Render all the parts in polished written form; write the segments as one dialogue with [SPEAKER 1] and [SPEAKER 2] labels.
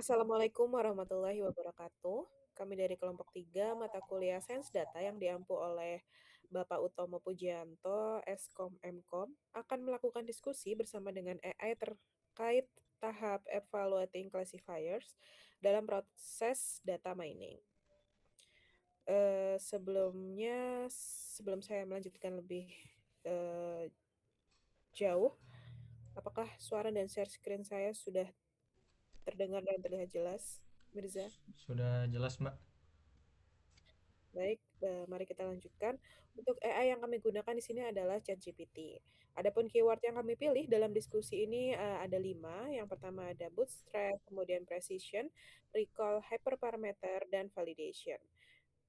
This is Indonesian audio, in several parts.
[SPEAKER 1] Assalamualaikum warahmatullahi wabarakatuh. Kami dari kelompok 3 mata kuliah Sains Data yang diampu oleh Bapak Utomo Pujianto, Eskom Mkom, akan melakukan diskusi bersama dengan AI terkait tahap evaluating classifiers dalam proses data mining. Sebelum saya melanjutkan lebih jauh, apakah suara dan share screen saya sudah terdengar dan terlihat jelas, Mirza?
[SPEAKER 2] Sudah jelas, Mbak.
[SPEAKER 1] Baik, mari kita lanjutkan. Untuk AI yang kami gunakan di sini adalah ChatGPT. Adapun keyword yang kami pilih dalam diskusi ini ada 5. Yang pertama ada bootstrap, kemudian precision, recall, hyperparameter, dan validation.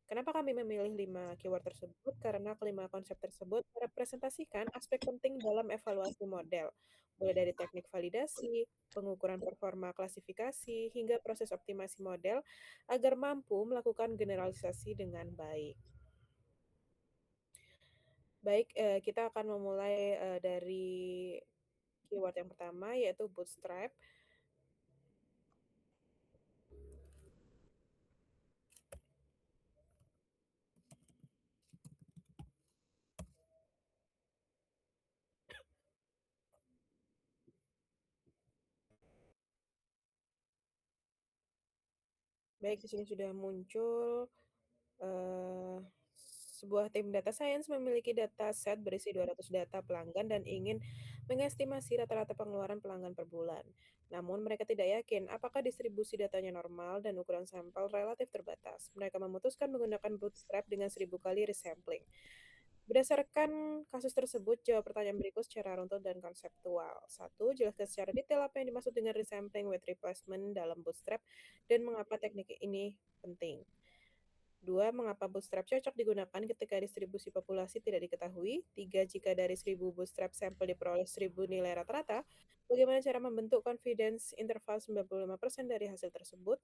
[SPEAKER 1] Kenapa kami memilih 5 keyword tersebut? Karena kelima konsep tersebut merepresentasikan aspek penting dalam evaluasi model, mulai dari teknik validasi, pengukuran performa klasifikasi, hingga proses optimasi model agar mampu melakukan generalisasi dengan baik. Baik, kita akan memulai dari keyword yang pertama, yaitu bootstrap. Baik, di sini sudah muncul. eh, Sebuah tim data science memiliki data set berisi 200 data pelanggan dan ingin mengestimasi rata-rata pengeluaran pelanggan per bulan. Namun mereka tidak yakin apakah distribusi datanya normal dan ukuran sampel relatif terbatas. Mereka memutuskan menggunakan bootstrap dengan 1000 kali resampling. Berdasarkan kasus tersebut, jawab pertanyaan berikut secara runtut dan konseptual. 1. Jelaskan secara detail apa yang dimaksud dengan resampling with replacement dalam bootstrap dan mengapa teknik ini penting. 2. Mengapa bootstrap cocok digunakan ketika distribusi populasi tidak diketahui? 3. Jika dari 1000 bootstrap sampel diperoleh 1000 nilai rata-rata, bagaimana cara membentuk confidence interval 95% dari hasil tersebut?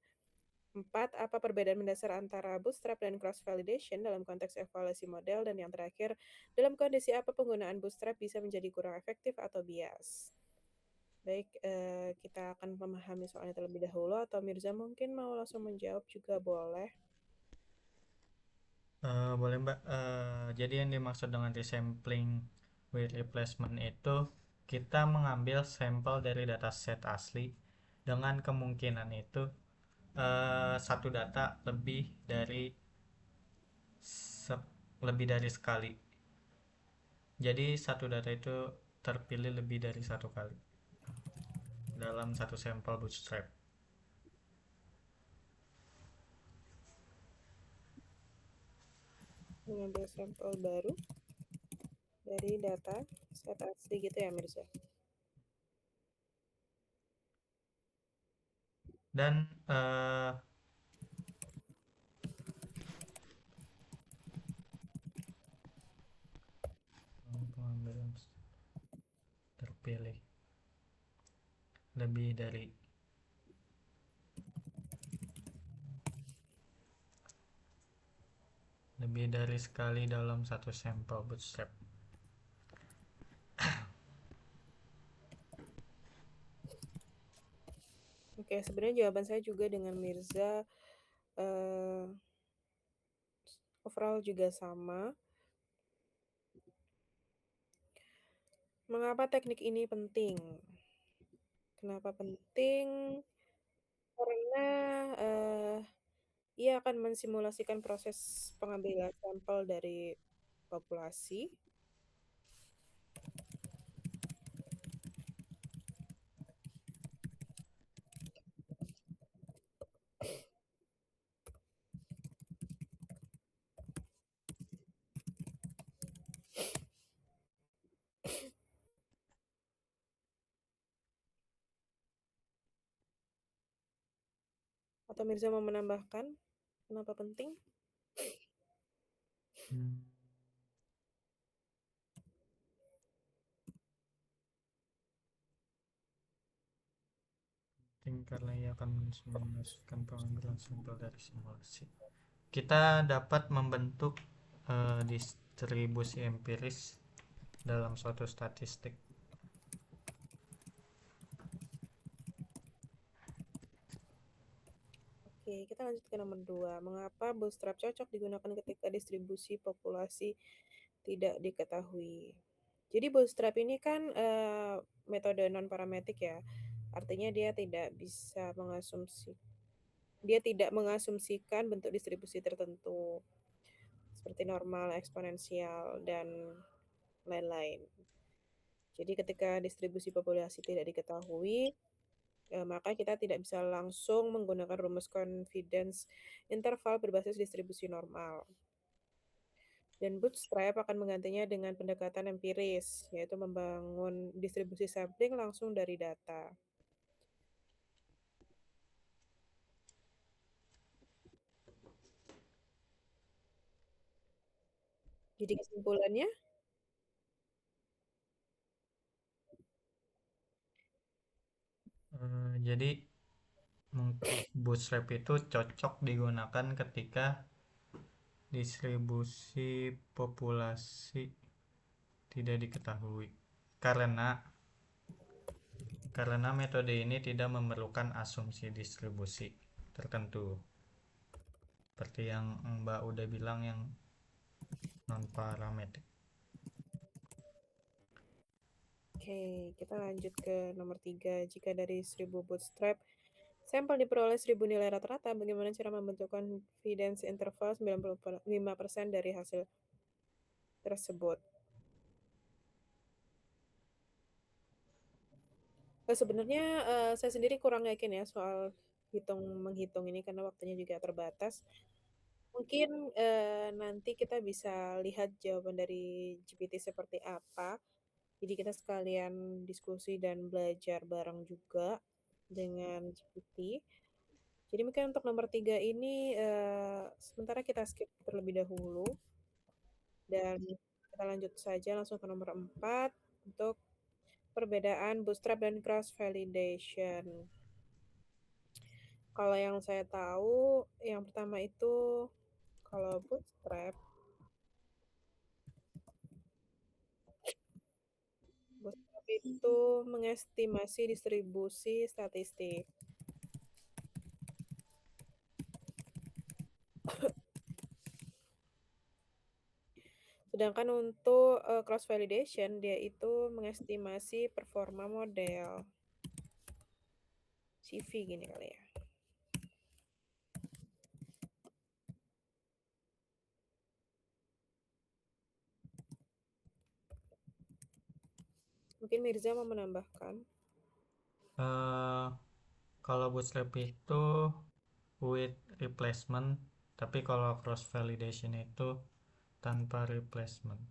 [SPEAKER 1] 4. Apa perbedaan mendasar antara bootstrap dan cross-validation dalam konteks evaluasi model? Dan yang terakhir, dalam kondisi apa penggunaan bootstrap bisa menjadi kurang efektif atau bias? Baik, kita akan memahami soalnya terlebih dahulu, atau Mirza mungkin mau langsung menjawab juga boleh.
[SPEAKER 2] Boleh, Mbak. Jadi yang dimaksud dengan resampling with replacement itu kita mengambil sampel dari dataset asli dengan kemungkinan itu satu data lebih dari sekali. Jadi satu data itu terpilih lebih dari satu kali dalam satu sampel bootstrap.
[SPEAKER 1] Mengambil sampel baru dari data set asli gitu ya, Mirza?
[SPEAKER 2] Dan pengambilan terpilih lebih dari sekali dalam satu sampel bootstrap.
[SPEAKER 1] Oke, sebenarnya jawaban saya juga dengan Mirza, eh, overall juga sama. Mengapa teknik ini penting? Kenapa penting? Karena ia akan mensimulasikan proses pengambilan sampel dari populasi atau Mirza mau menambahkan kenapa penting?
[SPEAKER 2] Penting karena ia akan mensimulasikan pengambilan sampel dari simulasi. Kita dapat membentuk distribusi empiris dalam suatu statistik.
[SPEAKER 1] Oke, kita lanjut ke nomor 2. Mengapa bootstrap cocok digunakan ketika distribusi populasi tidak diketahui? Jadi bootstrap ini kan, metode non-parametik ya, artinya dia tidak mengasumsikan bentuk distribusi tertentu, seperti normal, eksponensial, dan lain-lain. Jadi ketika distribusi populasi tidak diketahui, maka kita tidak bisa langsung menggunakan rumus confidence interval berbasis distribusi normal. Dan Bootstrap akan menggantinya dengan pendekatan empiris, yaitu membangun distribusi sampling langsung dari data. Jadi kesimpulannya,
[SPEAKER 2] Jadi untuk bootstrap itu cocok digunakan ketika distribusi populasi tidak diketahui. Karena karena metode ini tidak memerlukan asumsi distribusi tertentu. Seperti yang Mbak udah bilang yang non parametric.
[SPEAKER 1] oke, kita lanjut ke nomor 3. Jika dari 1000 bootstrap, sampel diperoleh 1000 nilai rata-rata, bagaimana cara membentuk confidence interval 95% dari hasil tersebut? Sebenarnya, saya sendiri kurang yakin ya soal menghitung ini karena waktunya juga terbatas. Mungkin, nanti kita bisa lihat jawaban dari GPT seperti apa. Jadi kita sekalian diskusi dan belajar bareng juga dengan GPT. Jadi mungkin untuk nomor 3 ini, sementara kita skip terlebih dahulu dan kita lanjut saja langsung ke nomor 4 untuk perbedaan bootstrap dan cross validation. Kalau yang saya tahu, yang pertama itu kalau bootstrap itu mengestimasi distribusi statistik. Sedangkan untuk, cross validation dia itu mengestimasi performa model. CV gini kali ya. Mungkin Mirza mau menambahkan?
[SPEAKER 2] Eh, Kalau bootstrap itu with replacement, tapi kalau cross validation itu tanpa replacement.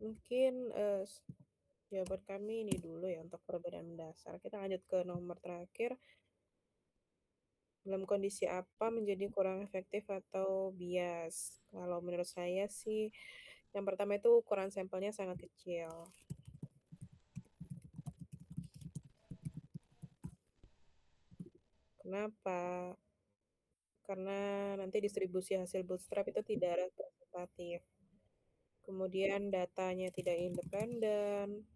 [SPEAKER 1] Mungkin, jawaban kami ini dulu ya untuk perbedaan mendasar. Kita lanjut ke nomor terakhir, dalam kondisi apa menjadi kurang efektif atau bias? Kalau menurut saya sih, yang pertama itu ukuran sampelnya sangat kecil. Kenapa? Karena nanti distribusi hasil bootstrap itu tidak representatif. Kemudian datanya tidak independen.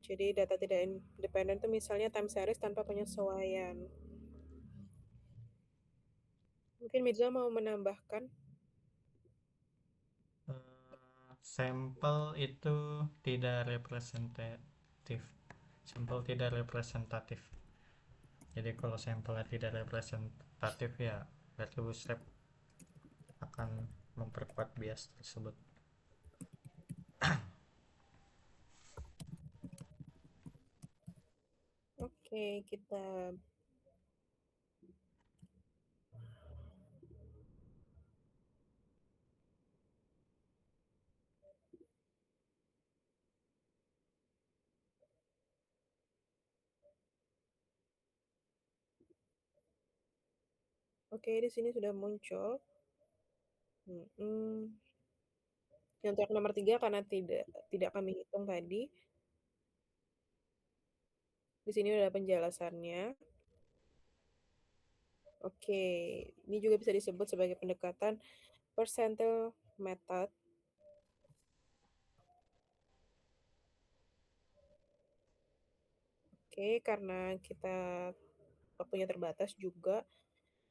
[SPEAKER 1] Jadi data tidak independen itu misalnya time series tanpa penyesuaian. Mungkin Mirza mau menambahkan?
[SPEAKER 2] Sampel itu tidak representatif. Sampel tidak representatif. Jadi kalau sampelnya tidak representatif ya berarti bootstrap akan memperkuat bias tersebut.
[SPEAKER 1] Oke, kita oke, di sini sudah muncul. Mhm. Untuk nomor 3 karena tidak kami hitung tadi, di sini ada penjelasannya. Oke, ini juga bisa disebut sebagai pendekatan percentile method. Oke, karena kita waktunya terbatas juga,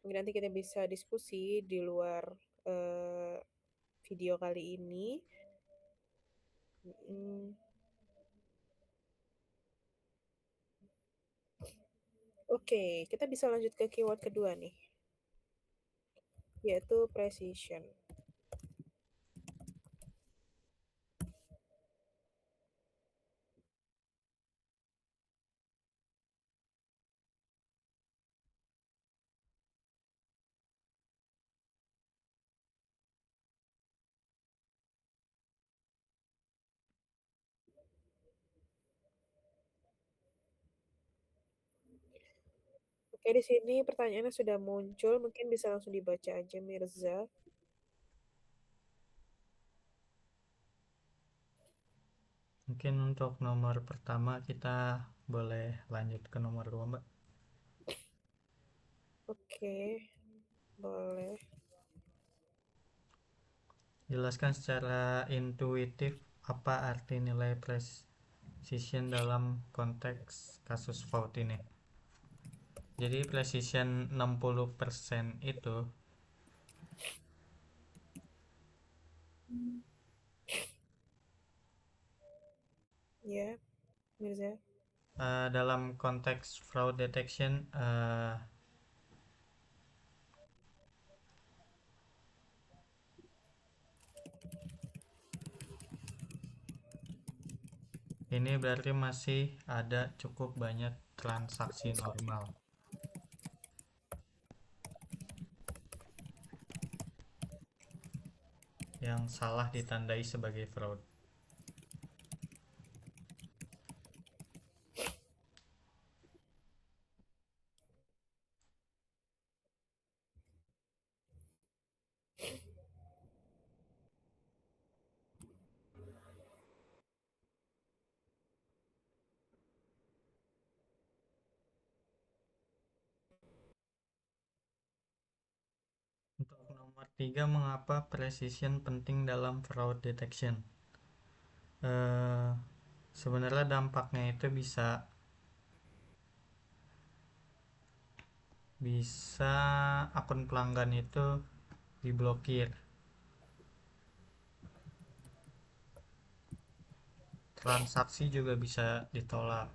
[SPEAKER 1] mungkin nanti kita bisa diskusi di luar eh, video kali ini. Mm, Oke, kita bisa lanjut ke keyword kedua nih, yaitu precision. Oke, di sini pertanyaannya sudah muncul, mungkin bisa langsung dibaca aja Mirza.
[SPEAKER 2] Mungkin untuk nomor pertama kita boleh lanjut ke nomor 2, Mbak.
[SPEAKER 1] Oke, boleh.
[SPEAKER 2] Jelaskan secara intuitif apa arti nilai precision dalam konteks kasus fraud ini. Jadi precision 60% itu
[SPEAKER 1] Ya, Mirza.
[SPEAKER 2] dalam konteks fraud detection ini berarti masih ada cukup banyak transaksi normal yang salah ditandai sebagai fraud. Untuk nomor 3, mengapa precision penting dalam fraud detection? Eh, Sebenarnya dampaknya itu bisa akun pelanggan itu diblokir, transaksi juga bisa ditolak.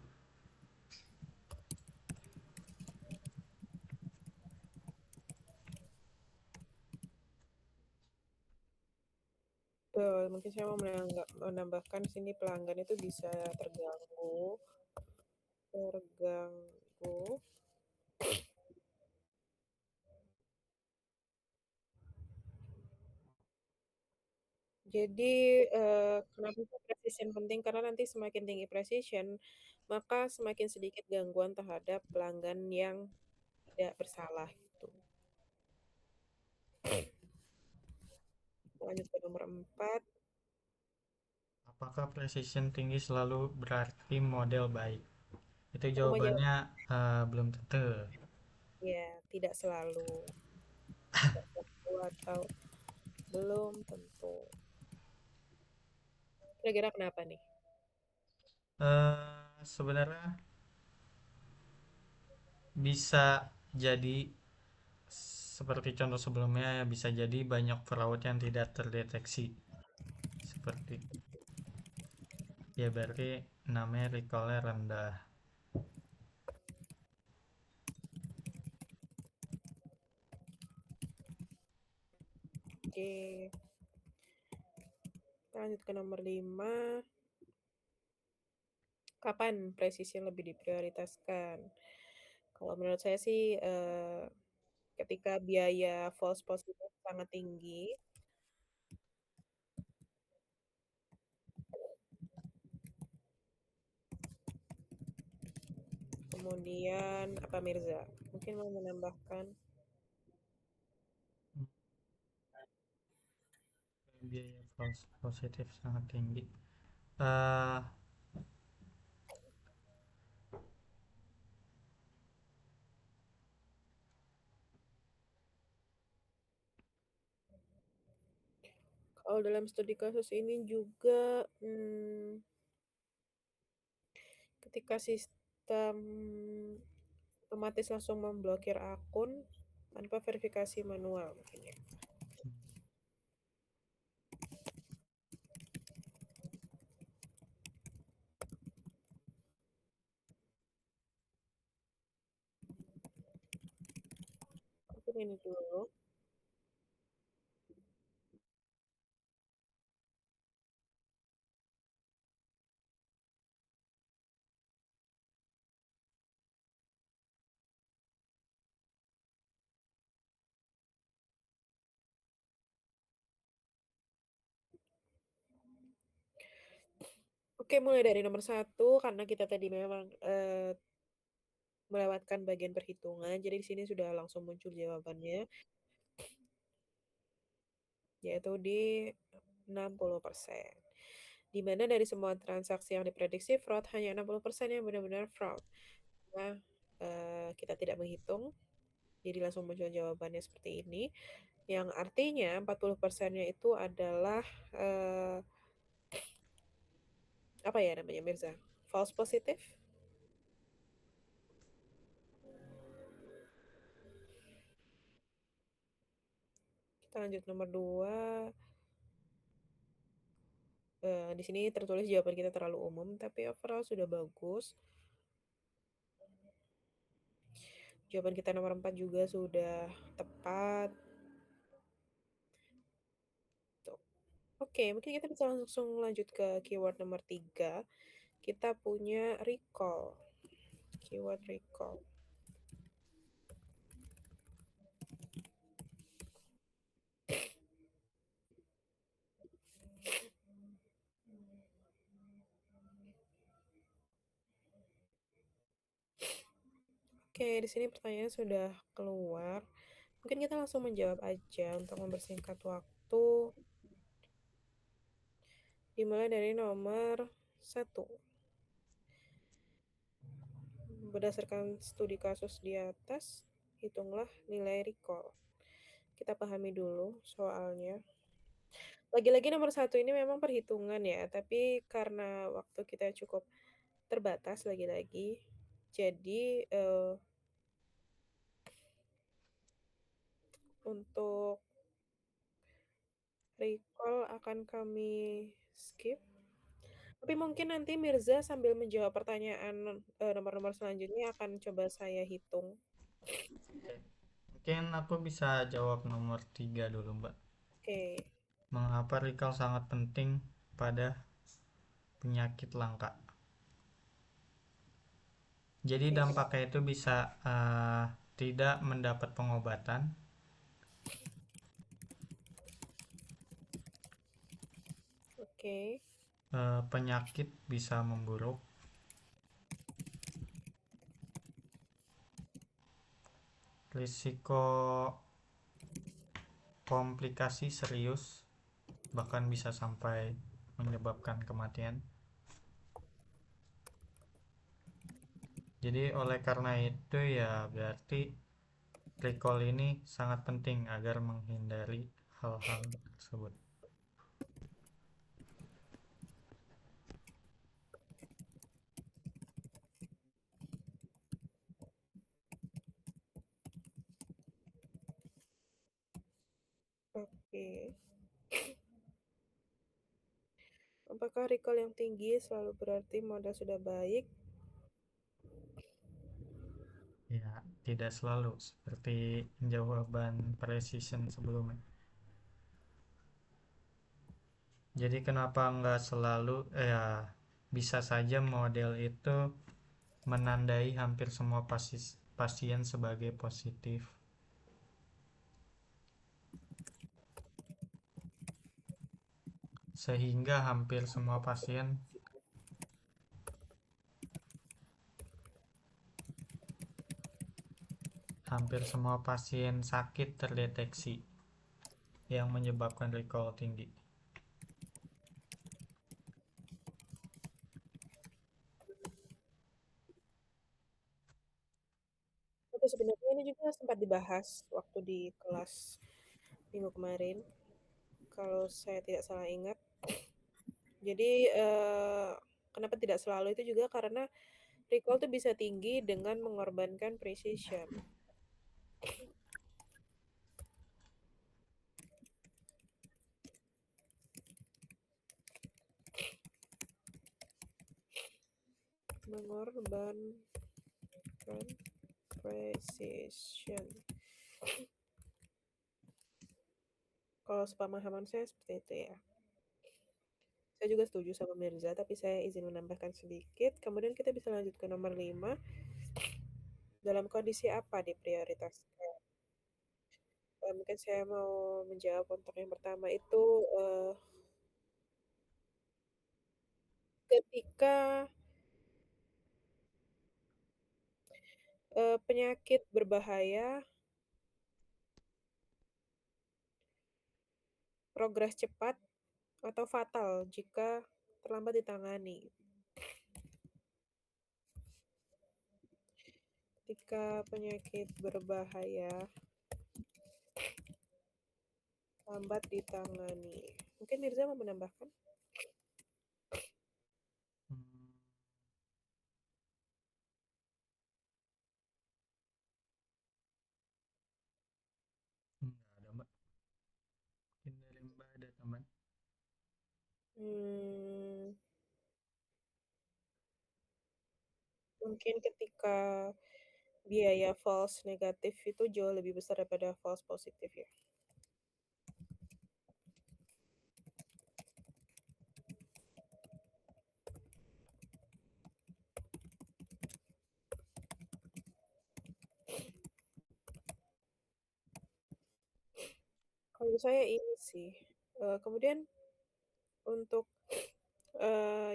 [SPEAKER 1] Mungkin saya mau menambahkan sini pelanggan itu bisa terganggu, terganggu. Jadi, kenapa precision penting? Karena nanti semakin tinggi precision, maka semakin sedikit gangguan terhadap pelanggan yang tidak bersalah gitu. Lanjut ke nomor 4.
[SPEAKER 2] Apakah precision tinggi selalu berarti model baik? Itu
[SPEAKER 1] Aku mau jawab,
[SPEAKER 2] jawabannya belum tentu.
[SPEAKER 1] ya, tidak selalu. Tidak selalu atau belum tentu. Kira-kira kenapa nih?
[SPEAKER 2] Sebenarnya bisa jadi seperti contoh sebelumnya, bisa jadi banyak fraud yang tidak terdeteksi. Seperti ya berarti namanya recall-nya rendah.
[SPEAKER 1] Oke, kita lanjut ke nomor 5. Kapan precision lebih diprioritaskan? Kalau menurut saya sih, ketika biaya false positif sangat tinggi, kemudian apa Mirza? Mungkin mau menambahkan?
[SPEAKER 2] biaya false positif sangat tinggi. Eh,
[SPEAKER 1] Kalau dalam studi kasus ini juga, ketika sistem otomatis langsung memblokir akun tanpa verifikasi manual mungkin ya. Mungkin ini dulu. Oke, mulai dari nomor satu karena kita tadi memang, melewatkan bagian perhitungan, jadi di sini sudah langsung muncul jawabannya, yaitu di 60%. Di mana dari semua transaksi yang diprediksi fraud, hanya 60% yang benar-benar fraud. Nah, kita tidak menghitung, jadi langsung muncul jawabannya seperti ini, yang artinya 40%-nya itu adalah, apa ya namanya Mirza, false positif? Kita lanjut nomor 2. Di sini tertulis jawaban kita terlalu umum, tapi overall sudah bagus. Jawaban kita nomor 4 juga sudah tepat. Tuh. Oke, mungkin kita bisa langsung lanjut ke keyword nomor 3. Kita punya recall. Keyword recall. Oke, di sini pertanyaannya sudah keluar. Mungkin kita langsung menjawab aja untuk mempersingkat waktu. Dimulai dari nomor 1. Berdasarkan studi kasus di atas, hitunglah nilai recall. Kita pahami dulu soalnya. Lagi-lagi nomor 1 ini memang perhitungan ya, tapi karena waktu kita cukup terbatas lagi-lagi, jadi, untuk recall akan kami skip. Tapi mungkin nanti Mirza sambil menjawab pertanyaan, nomor-nomor selanjutnya akan coba saya hitung.
[SPEAKER 2] Mungkin aku bisa jawab nomor 3 dulu, Mbak.
[SPEAKER 1] Oke.
[SPEAKER 2] Mengapa recall sangat penting pada penyakit langka? Jadi
[SPEAKER 1] Oke.
[SPEAKER 2] dampaknya itu bisa tidak mendapat pengobatan,
[SPEAKER 1] Oke.
[SPEAKER 2] penyakit bisa memburuk, risiko komplikasi serius, bahkan bisa sampai menyebabkan kematian. Jadi oleh karena itu ya berarti recall ini sangat penting agar menghindari hal-hal tersebut.
[SPEAKER 1] Oke. Apakah recall yang tinggi selalu berarti modal sudah baik?
[SPEAKER 2] Ya, tidak selalu seperti jawaban precision sebelumnya. Jadi kenapa nggak selalu ya bisa saja model itu menandai hampir semua pasien sebagai positif. Sehingga hampir semua pasien sakit terdeteksi yang menyebabkan recall tinggi.
[SPEAKER 1] ini juga sempat dibahas waktu di kelas minggu kemarin, kalau saya tidak salah ingat. Jadi, kenapa tidak selalu itu juga karena recall tuh bisa tinggi dengan mengorbankan precision. Mengorbankan precision. Kalau sepemahaman saya seperti itu ya. Saya juga setuju sama Mirza, tapi saya izin menambahkan sedikit. Kemudian kita bisa lanjut ke nomor 5. Dalam kondisi apa diprioritaskan? Mungkin saya mau menjawab untuk yang pertama itu, ketika, penyakit berbahaya, progres cepat, atau fatal jika terlambat ditangani. Ketika penyakit berbahaya, lambat ditangani. Mungkin Mirza mau menambahkan?
[SPEAKER 2] Hmm, nggak ada Mbak. Mungkin dari Mbak ada teman.
[SPEAKER 1] Hmm, mungkin ketika biaya false negatif itu jauh lebih besar daripada false positif ya. Kalau saya ini sih. Kemudian untuk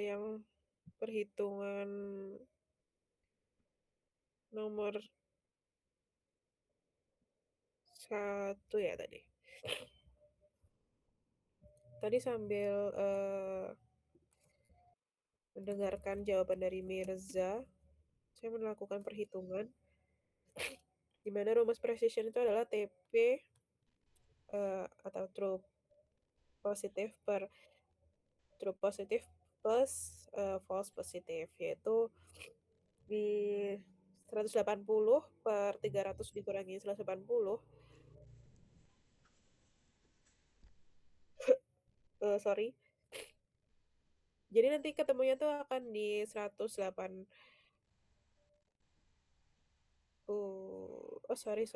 [SPEAKER 1] yang perhitungan nomor satu ya tadi. Tadi sambil mendengarkan jawaban dari Mirza, saya melakukan perhitungan di mana rumus precision itu adalah TP atau positif per true positif plus false positif, yaitu di 180 per 300 dikurangi 180, sorry. Jadi nanti ketemunya tuh akan di 108, oh sorry.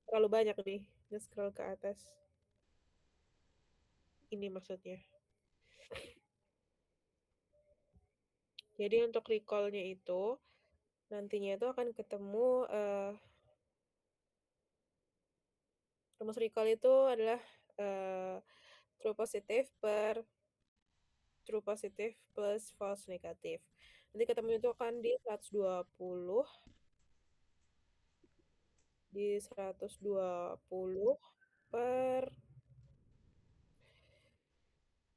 [SPEAKER 1] Terlalu banyak nih, nge-scroll ke atas. Ini maksudnya. Jadi untuk recall-nya itu, nantinya itu akan ketemu, rumus recall itu adalah true positif per true positif plus false negatif. Nanti ketemu itu akan di 120, di 120 per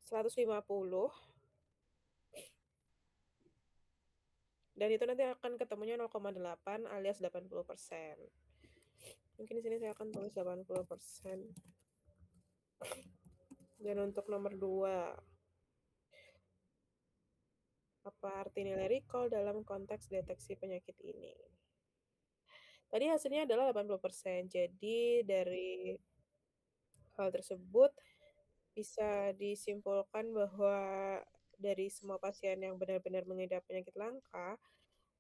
[SPEAKER 1] 150, dan itu nanti akan ketemunya 0,8 alias 80%. Mungkin di sini saya akan tulis 80%. Dan untuk nomor 2, apa arti nilai recall dalam konteks deteksi penyakit ini? Tadi hasilnya adalah 80%. Jadi dari hal tersebut bisa disimpulkan bahwa dari semua pasien yang benar-benar mengidap penyakit langka,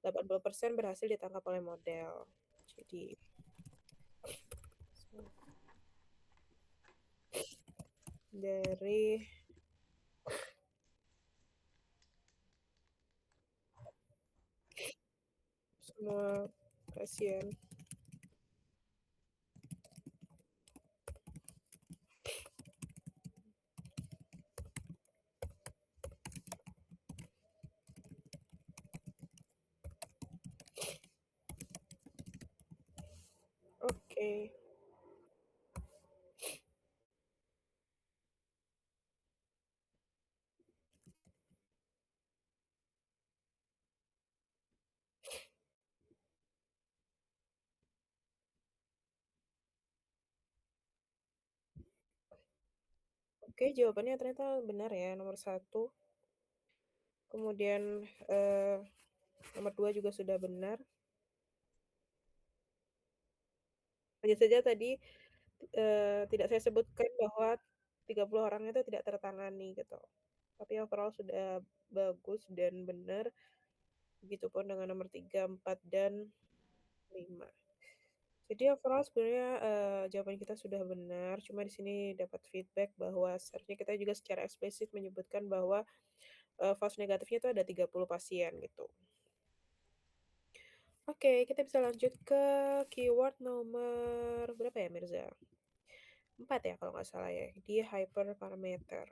[SPEAKER 1] 80% berhasil ditangkap oleh model. Jadi dari semua pasien. Oke. Oke, jawabannya ternyata benar ya, nomor 1. Kemudian nomor 2 juga sudah benar. Hanya saja tadi tidak saya sebutkan bahwa 30 orang itu tidak tertangani gitu. Tapi overall sudah bagus dan benar. Begitupun dengan nomor 3, 4, dan 5. Jadi overall sebenarnya jawaban kita sudah benar, cuma di sini dapat feedback bahwa seharusnya kita juga secara eksplisit menyebutkan bahwa false negatifnya itu ada 30 pasien gitu. Oke, kita bisa lanjut ke keyword nomor berapa ya, Mirza? 4 ya kalau nggak salah ya, di hyperparameter.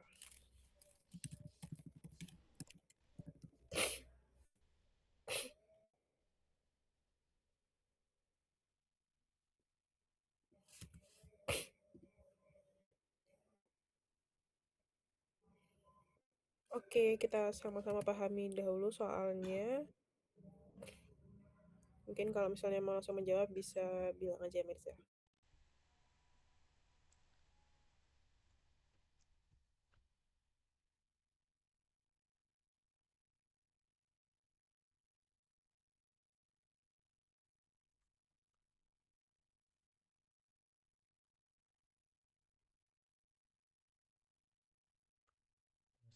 [SPEAKER 1] Oke, kita sama-sama pahami dahulu soalnya. Mungkin kalau misalnya mau langsung menjawab bisa bilang aja, Mirza.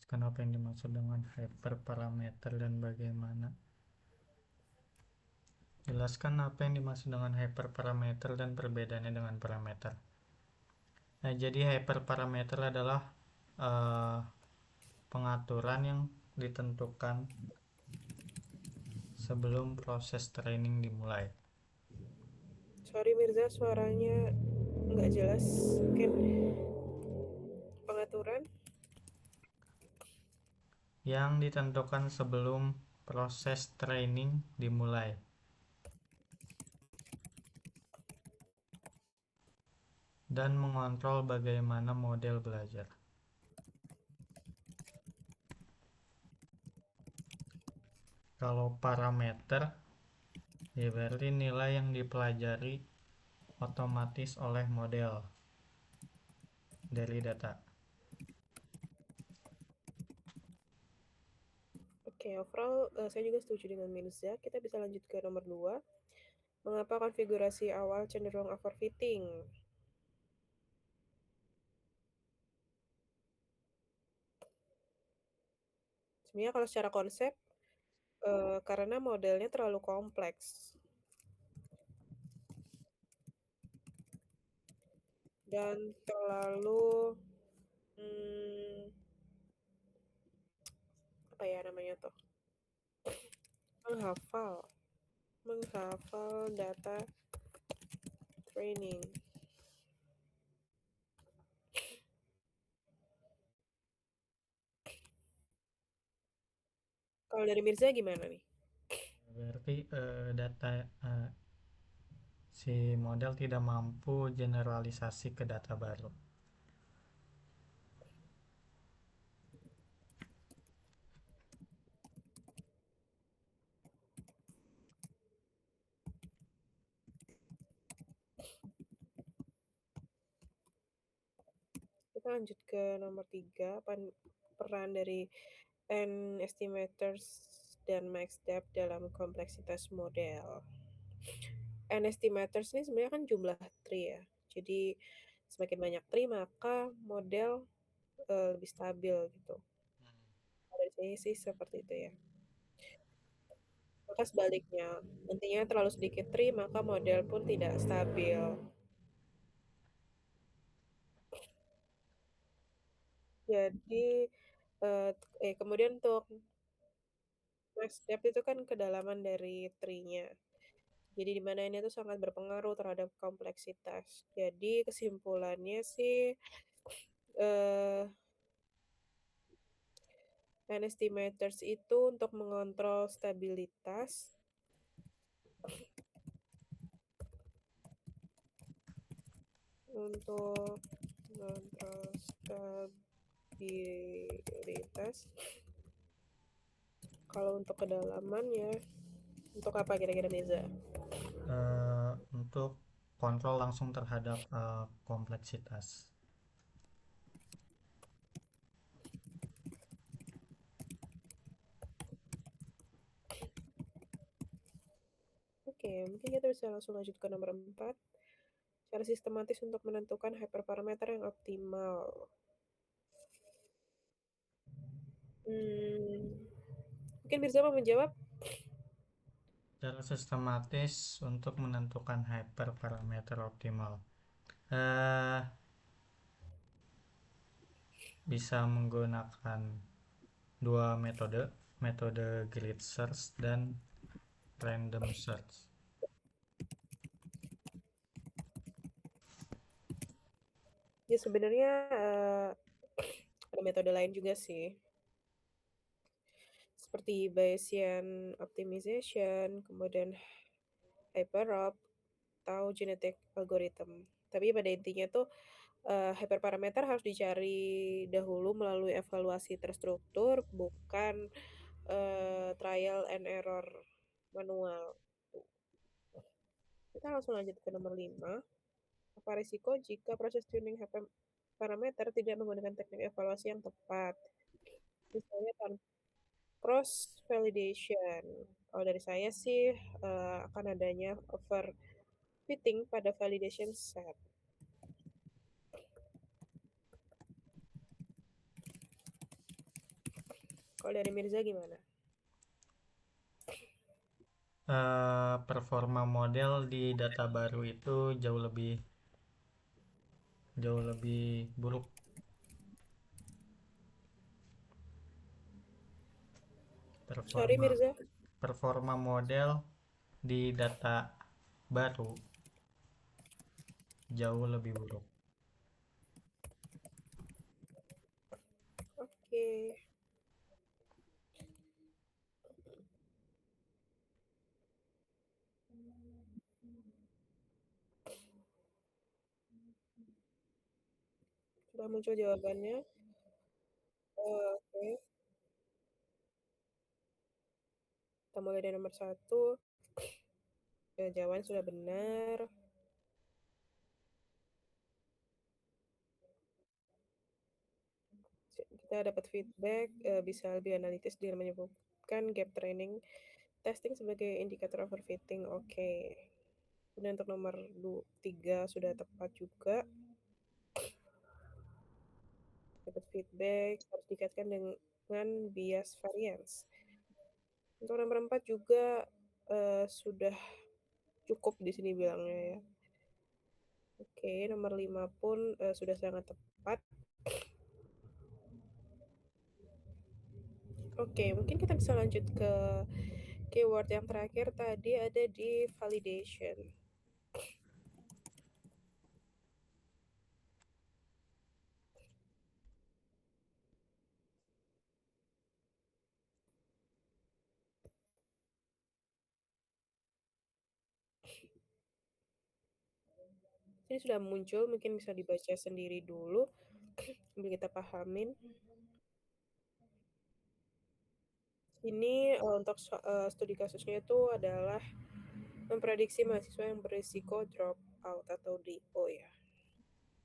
[SPEAKER 2] Kenapa yang dimaksud dengan hyperparameter dan bagaimana? Jelaskan apa yang dimaksud dengan hyperparameter dan perbedaannya dengan parameter. Nah, jadi hyperparameter adalah pengaturan yang ditentukan sebelum proses training dimulai.
[SPEAKER 1] Sorry Mirza, suaranya nggak jelas. Mungkin pengaturan.
[SPEAKER 2] Yang ditentukan sebelum proses training dimulai. Dan mengontrol bagaimana model belajar. Kalau parameter, ya berarti nilai yang dipelajari otomatis oleh model dari data.
[SPEAKER 1] Oke, overall saya juga setuju dengan Mirza. Kita bisa lanjut ke nomor 2. Mengapa konfigurasi awal cenderung overfitting? Sebenarnya kalau secara konsep, karena modelnya terlalu kompleks. Dan terlalu apa ya namanya tuh? Menghafal data training. Kalau dari Mirza gimana nih?
[SPEAKER 2] Berarti data si model tidak mampu generalisasi ke data baru.
[SPEAKER 1] Kita lanjut ke nomor 3, peran dari N estimators dan max depth dalam kompleksitas model. N estimators ini sebenarnya kan jumlah tree ya. Jadi semakin banyak tree maka model lebih stabil gitu. Dari sini sih seperti itu ya. Maka sebaliknya, intinya terlalu sedikit tree maka model pun tidak stabil. Jadi kemudian untuk max depth itu kan kedalaman dari tree-nya. Jadi di mana ini tuh sangat berpengaruh terhadap kompleksitas. Jadi kesimpulannya sih N estimators itu untuk mengontrol stabilitas kalau untuk kedalaman ya untuk apa kira-kira Neza?
[SPEAKER 2] Untuk kontrol langsung terhadap kompleksitas.
[SPEAKER 1] Oke, mungkin kita bisa langsung lanjut ke nomor 4. Cara sistematis untuk menentukan hyperparameter yang optimal. Mungkin Mirza mau menjawab?
[SPEAKER 2] Cara sistematis untuk menentukan hyperparameter optimal. Eh, Bisa menggunakan dua metode, metode grid search dan random search.
[SPEAKER 1] Ya sebenarnya ada metode lain juga sih. Seperti Bayesian optimization, kemudian hyperop, atau genetic algorithm. Tapi pada intinya tuh hyperparameter harus dicari dahulu melalui evaluasi terstruktur, bukan trial and error manual. Kita langsung lanjut ke nomor 5. Apa risiko jika proses tuning hyperparameter tidak menggunakan teknik evaluasi yang tepat? Misalnya cross validation. Kalau dari saya sih akan adanya overfitting pada validation set. Kalau dari Mirza gimana?
[SPEAKER 2] Performa model di data baru itu jauh lebih buruk.
[SPEAKER 1] Sorry
[SPEAKER 2] Performa
[SPEAKER 1] Mirza.
[SPEAKER 2] performa model di data baru jauh lebih buruk.
[SPEAKER 1] Oke. Sudah muncul jawabannya. Oke. Kita mulai dari nomor 1. Jawaban sudah benar. Kita dapat feedback, bisa lebih analitis dengan menyebutkan gap training testing sebagai indikator overfitting. Oke. Kemudian untuk nomor 3 sudah tepat juga. Dapat feedback harus dikaitkan dengan bias variance. Untuk nomor 4 juga sudah cukup di sini bilangnya ya. Oke, nomor 5 pun sudah sangat tepat. Oke, mungkin kita bisa lanjut ke keyword yang terakhir tadi ada di validation. Ini sudah muncul, mungkin bisa dibaca sendiri dulu sambil kita pahamin. Ini untuk studi kasusnya itu adalah memprediksi mahasiswa yang berisiko drop out atau DO ya,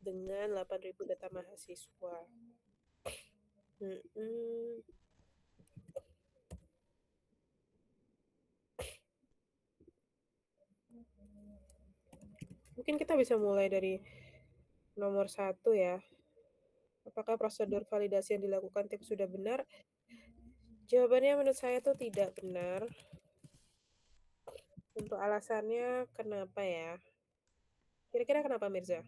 [SPEAKER 1] dengan 8.000 data mahasiswa. Mungkin kita bisa mulai dari nomor 1 ya. Apakah prosedur validasi yang dilakukan tim sudah benar? Jawabannya menurut saya itu tidak benar. Untuk alasannya kenapa ya? Kira-kira kenapa Mirza?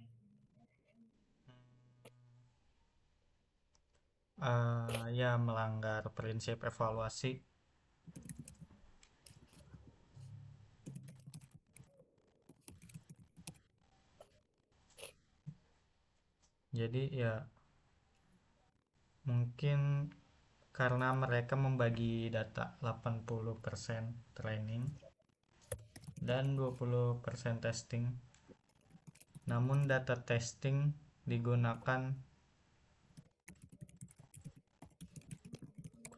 [SPEAKER 2] Ya melanggar prinsip evaluasi. Jadi ya mungkin karena mereka membagi data 80% training dan 20% testing. Namun data testing digunakan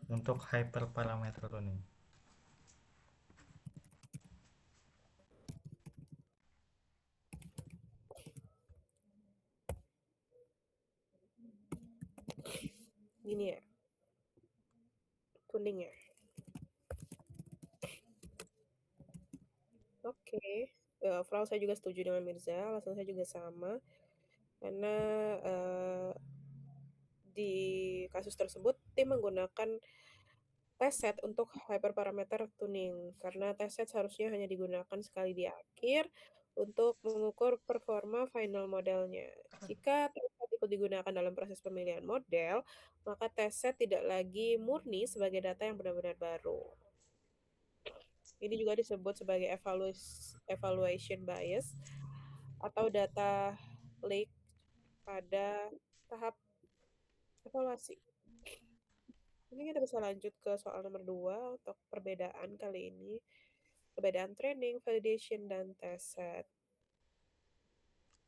[SPEAKER 2] untuk hyperparameter tuning.
[SPEAKER 1] Gini ya, tuning ya. Oke, overall saya juga setuju dengan Mirza, alasan saya juga sama, karena, eee, di kasus tersebut tim menggunakan test set untuk hyperparameter tuning, karena test set seharusnya hanya digunakan sekali di akhir untuk mengukur performa final modelnya. Jika test set ikut digunakan dalam proses pemilihan model, maka test set tidak lagi murni sebagai data yang benar-benar baru. Ini juga disebut sebagai evaluation bias atau data leak pada tahap evaluasi. Mungkin kita bisa lanjut ke soal nomor 2 untuk perbedaan kali ini. Perbedaan training, validation, dan test set.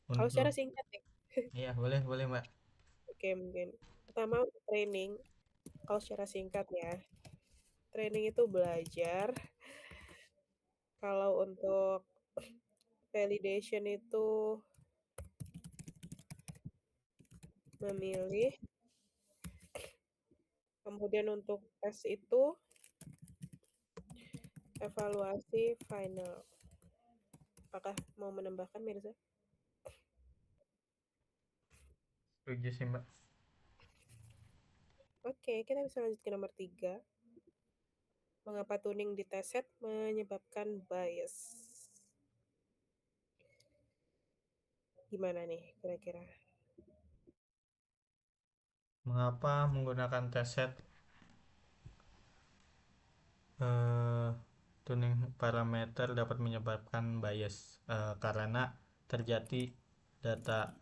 [SPEAKER 1] Kalau secara
[SPEAKER 2] Untuk
[SPEAKER 1] singkat nih,
[SPEAKER 2] iya, boleh boleh Mbak.
[SPEAKER 1] oke mungkin. Pertama untuk training, kalau secara singkat ya. Training itu belajar, kalau untuk validation itu memilih, kemudian untuk tes itu evaluasi final. Apakah mau menambahkan, Mirza?
[SPEAKER 2] Setuju sih Mbak.
[SPEAKER 1] Oke, kita bisa lanjut ke nomor 3. Mengapa tuning di test set menyebabkan bias? Gimana nih kira-kira?
[SPEAKER 2] Mengapa menggunakan test set eh, tuning parameter dapat menyebabkan bias? Karena terjadi data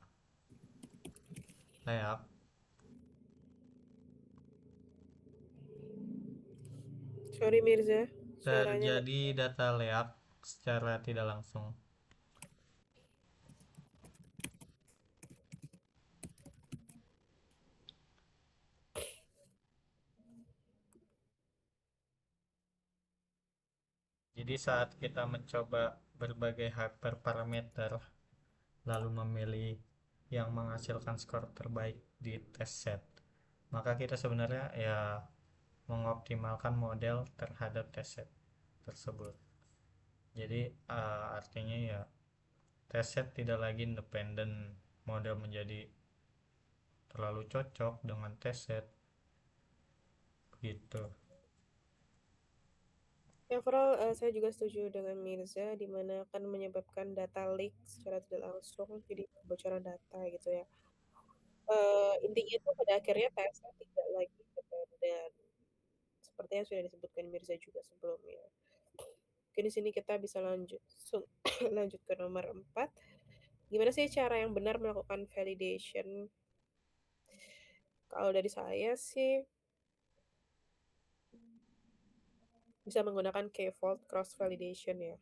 [SPEAKER 2] layak
[SPEAKER 1] Sorry Mirza, suaranya nggak.
[SPEAKER 2] terjadi data leak secara tidak langsung. Jadi saat kita mencoba berbagai hyperparameter lalu memilih yang menghasilkan skor terbaik di test set, maka kita sebenarnya ya mengoptimalkan model terhadap test set tersebut. Jadi artinya ya test set tidak lagi independen, model menjadi terlalu cocok dengan test set gitu.
[SPEAKER 1] Ya, overall, saya juga setuju dengan Mirza, di mana akan menyebabkan data leak secara tidak langsung, jadi kebocoran data gitu ya. Intinya itu pada akhirnya TSA tidak lagi independen, seperti yang sudah disebutkan Mirza juga sebelumnya. Oke, di sini kita bisa lanjut lanjut ke nomor 4. Gimana sih cara yang benar melakukan validation? Kalau dari saya sih bisa menggunakan k-fold cross validation ya.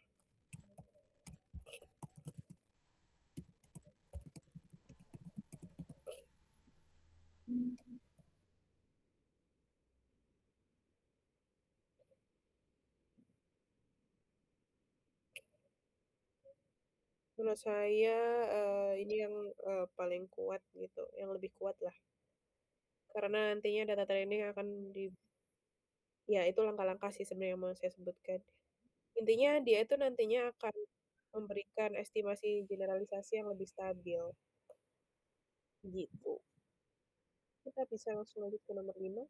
[SPEAKER 1] Menurut saya, ini yang, paling kuat gitu, yang lebih kuat lah. Karena nantinya data training akan ya itu langkah-langkah sih sebenarnya yang mau saya sebutkan. Intinya dia itu nantinya akan memberikan estimasi generalisasi yang lebih stabil, gitu. Kita bisa langsung lanjut ke nomor 5.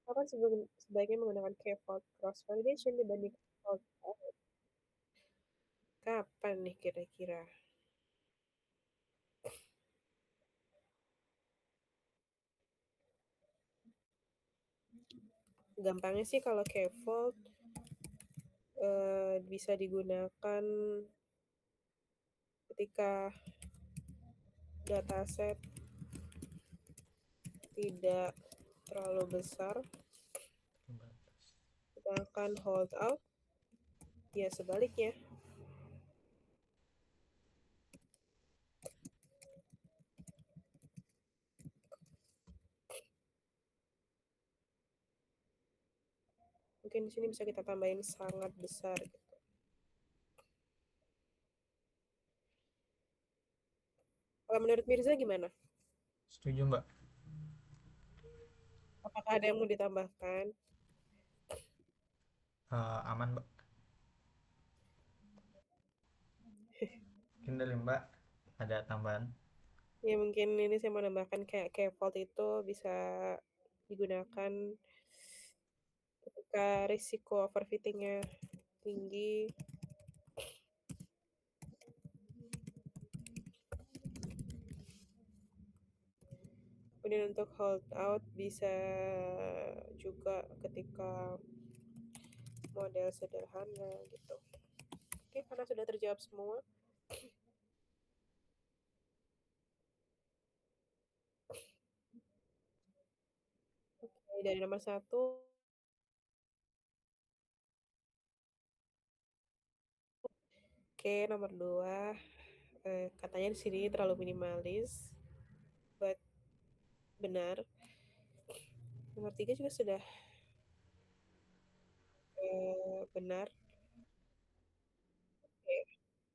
[SPEAKER 1] Kapan sebaiknya menggunakan k-fold cross validation dibandingkan fold out? Kapan nih kira-kira? Gampangnya sih kalau k-fold, bisa digunakan ketika dataset tidak terlalu besar, sedangkan hold out ya sebaliknya. Mungkin di sini bisa kita tambahin sangat besar gitu. Kalau menurut Mirza gimana?
[SPEAKER 2] Setuju Mbak.
[SPEAKER 1] Apakah ada yang mau ditambahkan?
[SPEAKER 2] Aman Mbak. Mungkin dari Mbak ada tambahan?
[SPEAKER 1] Ya mungkin ini saya mau nambahkan kayak vault itu bisa digunakan ketika risiko overfitting-nya tinggi. Kemudian untuk hold out bisa juga ketika model sederhana gitu. Oke, karena sudah terjawab semua. Oke, dari nomor satu. Oke, nomor dua. Katanya di sini terlalu minimalis, but benar. Nomor tiga juga sudah benar. Oke,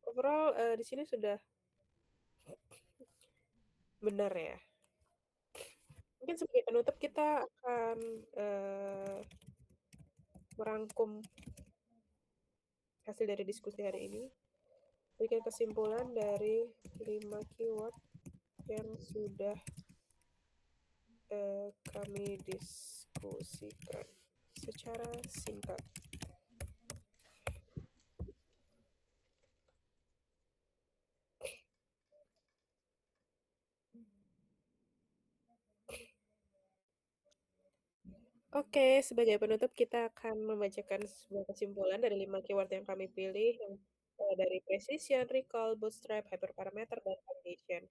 [SPEAKER 1] overall di sini sudah benar ya. Mungkin sebagai penutup kita akan merangkum hasil dari diskusi hari ini. Berikan kesimpulan dari 5 keyword yang sudah kami diskusikan secara singkat. Oke, sebagai penutup kita akan membacakan sebuah kesimpulan dari 5 keyword yang kami pilih yang dari precision, recall, bootstrap, hyperparameter, dan validation.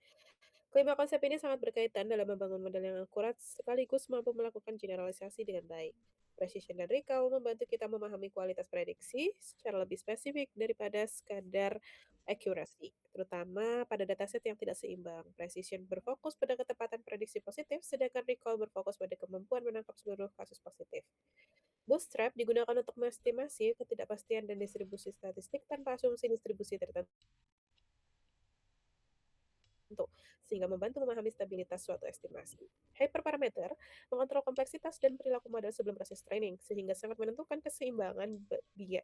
[SPEAKER 1] Kelima konsep ini sangat berkaitan dalam membangun model yang akurat sekaligus mampu melakukan generalisasi dengan baik. Precision dan recall membantu kita memahami kualitas prediksi secara lebih spesifik daripada sekadar accuracy, terutama pada dataset yang tidak seimbang. Precision berfokus pada ketepatan prediksi positif, sedangkan recall berfokus pada kemampuan menangkap seluruh kasus positif. Bootstrap digunakan untuk mengestimasi ketidakpastian dan distribusi statistik tanpa asumsi distribusi tertentu, sehingga membantu memahami stabilitas suatu estimasi. Hyperparameter mengontrol kompleksitas dan perilaku model sebelum proses training, sehingga sangat menentukan keseimbangan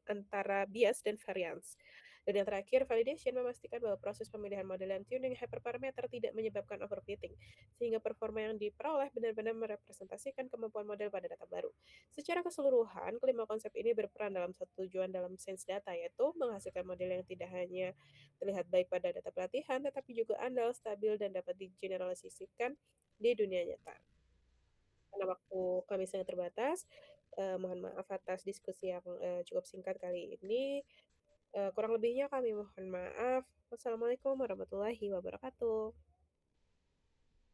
[SPEAKER 1] antara bias dan variance. Dan yang terakhir, validation memastikan bahwa proses pemilihan model dan tuning hyperparameter tidak menyebabkan overfitting, sehingga performa yang diperoleh benar-benar merepresentasikan kemampuan model pada data baru. Secara keseluruhan, kelima konsep ini berperan dalam satu tujuan dalam sains data, yaitu menghasilkan model yang tidak hanya terlihat baik pada data pelatihan, tetapi juga andal, stabil, dan dapat digeneralisasikan di dunia nyata. Karena waktu kami sangat terbatas, mohon maaf atas diskusi yang cukup singkat kali ini. Kurang lebihnya kami mohon maaf. Wassalamualaikum warahmatullahi wabarakatuh.